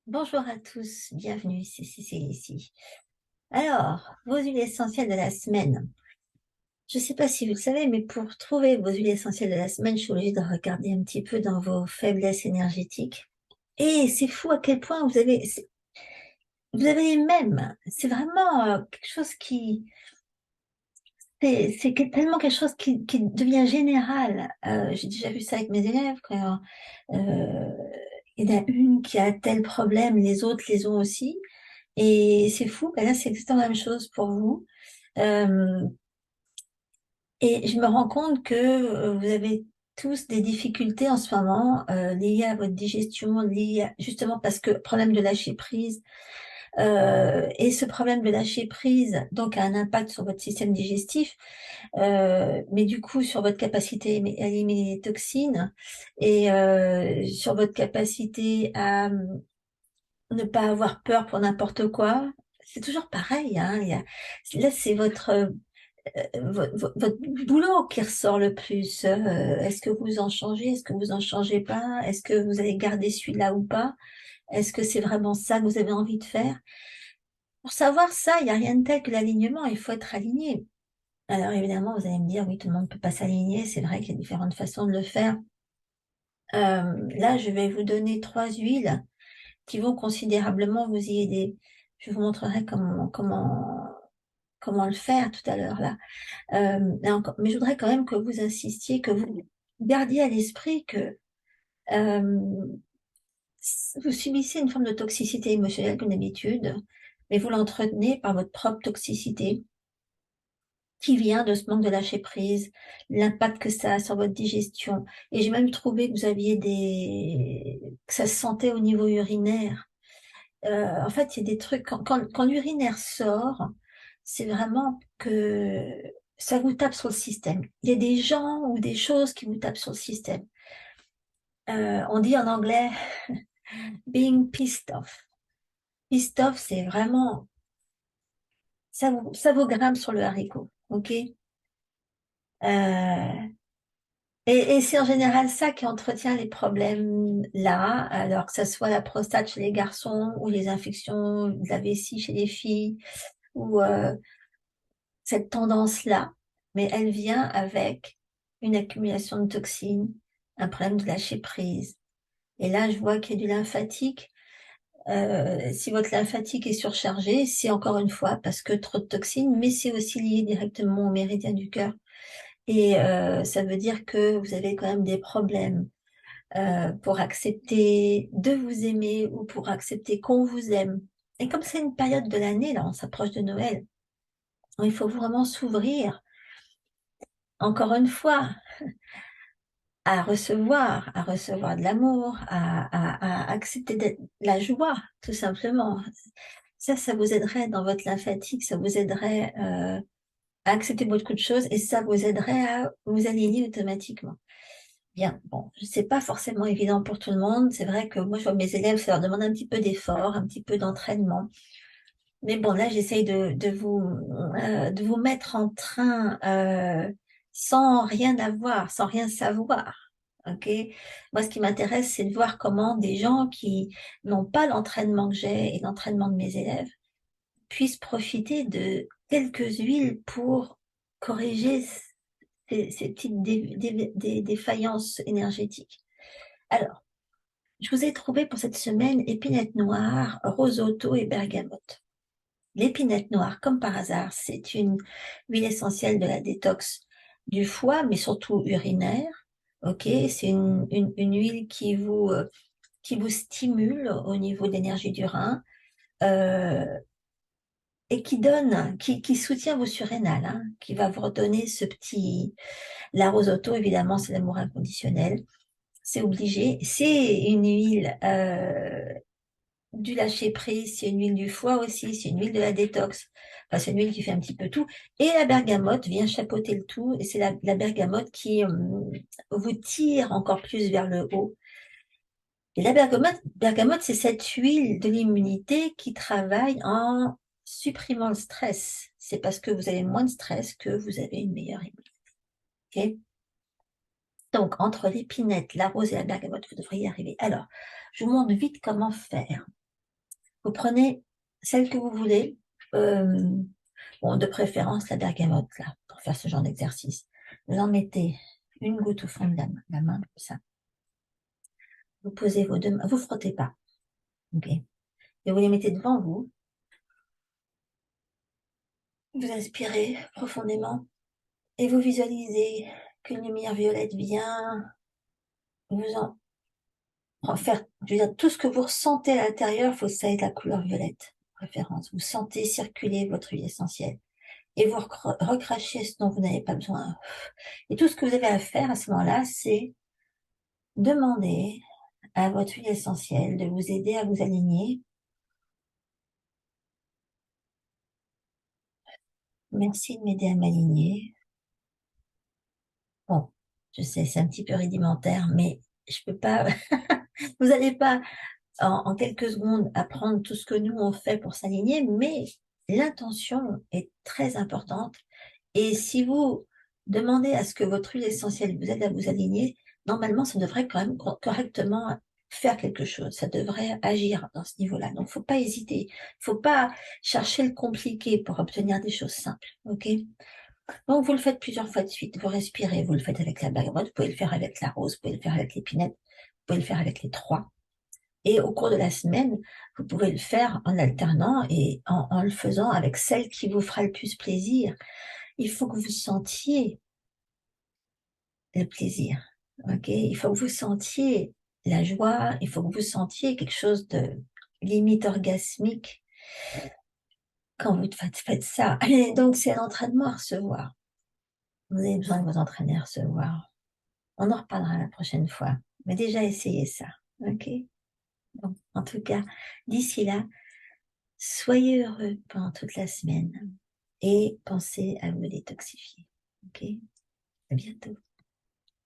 Bonjour à tous, bienvenue, c'est Cécile ici. Alors, vos huiles essentielles de la semaine. Je ne sais pas si vous le savez, mais pour trouver vos huiles essentielles de la semaine, je suis obligée de regarder un petit peu dans vos faiblesses énergétiques. Et c'est fou à quel point vous avez les mêmes. C'est vraiment quelque chose tellement quelque chose qui devient général. J'ai déjà vu ça avec mes élèves quand il y en a une qui a tel problème, les autres les ont aussi. Et c'est fou, ben là c'est exactement la même chose pour vous. Euh, et je me rends compte que vous avez tous des difficultés en ce moment liées à votre digestion, justement parce que problème de lâcher prise. Et ce problème de lâcher prise donc a un impact sur votre système digestif, mais du coup sur votre capacité à éliminer les toxines et sur votre capacité à ne pas avoir peur pour n'importe quoi. C'est toujours pareil, hein. Là, c'est votre boulot qui ressort le plus. Est-ce que vous en changez? Est-ce que vous en changez pas? Est-ce que vous allez garder celui-là ou pas? Est-ce que c'est vraiment ça que vous avez envie de faire? Pour savoir ça, il n'y a rien de tel que l'alignement. Il faut être aligné. Alors évidemment, vous allez me dire, oui, tout le monde ne peut pas s'aligner. C'est vrai qu'il y a différentes façons de le faire. Là, je vais vous donner 3 huiles qui vont considérablement vous y aider. Je vous montrerai comment le faire tout à l'heure là. Mais je voudrais quand même que vous insistiez, que vous gardiez à l'esprit que euh, vous subissez une forme de toxicité émotionnelle comme d'habitude, mais vous l'entretenez par votre propre toxicité qui vient de ce manque de lâcher prise, l'impact que ça a sur votre digestion. Et j'ai même trouvé que vous aviez que ça se sentait au niveau urinaire. En fait, il y a des trucs, quand l'urinaire sort, c'est vraiment que ça vous tape sur le système. Il y a des gens ou des choses qui vous tapent sur le système. On dit en anglais being pissed off. Pissed off, c'est vraiment, ça vous grimpe sur le haricot, ok? Euh, et c'est en général ça qui entretient les problèmes là, alors que ce soit la prostate chez les garçons ou les infections de la vessie chez les filles ou cette tendance-là, mais elle vient avec une accumulation de toxines, un problème de lâcher prise. Et là, je vois qu'il y a du lymphatique. Si votre lymphatique est surchargé, c'est encore une fois parce que trop de toxines, mais c'est aussi lié directement au méridien du cœur. Et ça veut dire que vous avez quand même des problèmes pour accepter de vous aimer ou pour accepter qu'on vous aime. Et comme c'est une période de l'année, là, on s'approche de Noël, il faut vraiment s'ouvrir, encore une fois, à recevoir de l'amour, à accepter la joie, tout simplement. Ça vous aiderait dans votre lymphatique, ça vous aiderait à accepter beaucoup de choses et ça vous aiderait à vous aligner automatiquement. Bien, bon, c'est pas forcément évident pour tout le monde. C'est vrai que moi, je vois mes élèves, ça leur demande un petit peu d'effort, un petit peu d'entraînement. Mais bon, là, j'essaye de vous mettre en train sans rien avoir, sans rien savoir. Ok? Moi, ce qui m'intéresse, c'est de voir comment des gens qui n'ont pas l'entraînement que j'ai et l'entraînement de mes élèves puissent profiter de quelques huiles pour corriger ces petites défaillances énergétiques. Alors, je vous ai trouvé pour cette semaine épinette noire, rosoto et bergamote. L'épinette noire, comme par hasard, c'est une huile essentielle de la détox du foie, mais surtout urinaire. Ok, c'est une huile qui vous stimule au niveau de l'énergie du rein euh, et qui soutient vos surrénales, hein, qui va vous redonner ce petit. La rosoto, évidemment, c'est l'amour inconditionnel. C'est obligé. C'est une huile du lâcher prise, c'est une huile du foie aussi, c'est une huile de la détox. Enfin, c'est une huile qui fait un petit peu tout. Et la bergamote vient chapeauter le tout. Et c'est la bergamote qui vous tire encore plus vers le haut. Et la bergamote, c'est cette huile de l'immunité qui travaille en supprimant le stress. C'est parce que vous avez moins de stress que vous avez une meilleure immunité. Ok. Donc, entre l'épinette, la rose et la bergamote, vous devriez y arriver. Alors, je vous montre vite comment faire. Vous prenez celle que vous voulez, bon, de préférence la bergamote, là, pour faire ce genre d'exercice. Vous en mettez une goutte au fond de la main, comme ça. Vous posez vos deux mains, vous frottez pas, ok? Et vous les mettez devant vous. Vous inspirez profondément et vous visualisez qu'une lumière violette vient vous en faire, je veux dire, tout ce que vous ressentez à l'intérieur, il faut que ça ait de la couleur violette, préférence. Vous sentez circuler votre huile essentielle et vous recrachez ce dont vous n'avez pas besoin. Et tout ce que vous avez à faire à ce moment-là, c'est demander à votre huile essentielle de vous aider à vous aligner. Merci de m'aider à m'aligner. Bon, je sais, c'est un petit peu rudimentaire, mais je peux pas, vous n'allez pas en quelques secondes apprendre tout ce que nous on fait pour s'aligner, mais l'intention est très importante. Et si vous demandez à ce que votre huile essentielle vous aide à vous aligner, normalement, ça devrait quand même correctement faire quelque chose. Ça devrait agir dans ce niveau-là. Donc, faut pas hésiter. Faut pas chercher le compliqué pour obtenir des choses simples. OK? Donc, vous le faites plusieurs fois de suite. Vous respirez. Vous le faites avec la bergamote. Vous pouvez le faire avec la rose. Vous pouvez le faire avec l'épinette. Vous pouvez le faire avec les trois. Et au cours de la semaine, vous pouvez le faire en alternant et en le faisant avec celle qui vous fera le plus plaisir. Il faut que vous sentiez le plaisir, ok? Il faut que vous sentiez la joie, il faut que vous sentiez quelque chose de limite orgasmique quand vous faites ça. Et donc, c'est un entraînement à recevoir. Vous avez besoin de vous entraîner à recevoir. On en reparlera la prochaine fois. Mais déjà, essayez ça, ok? Bon, en tout cas, d'ici là, soyez heureux pendant toute la semaine et pensez à vous détoxifier, ok? À bientôt.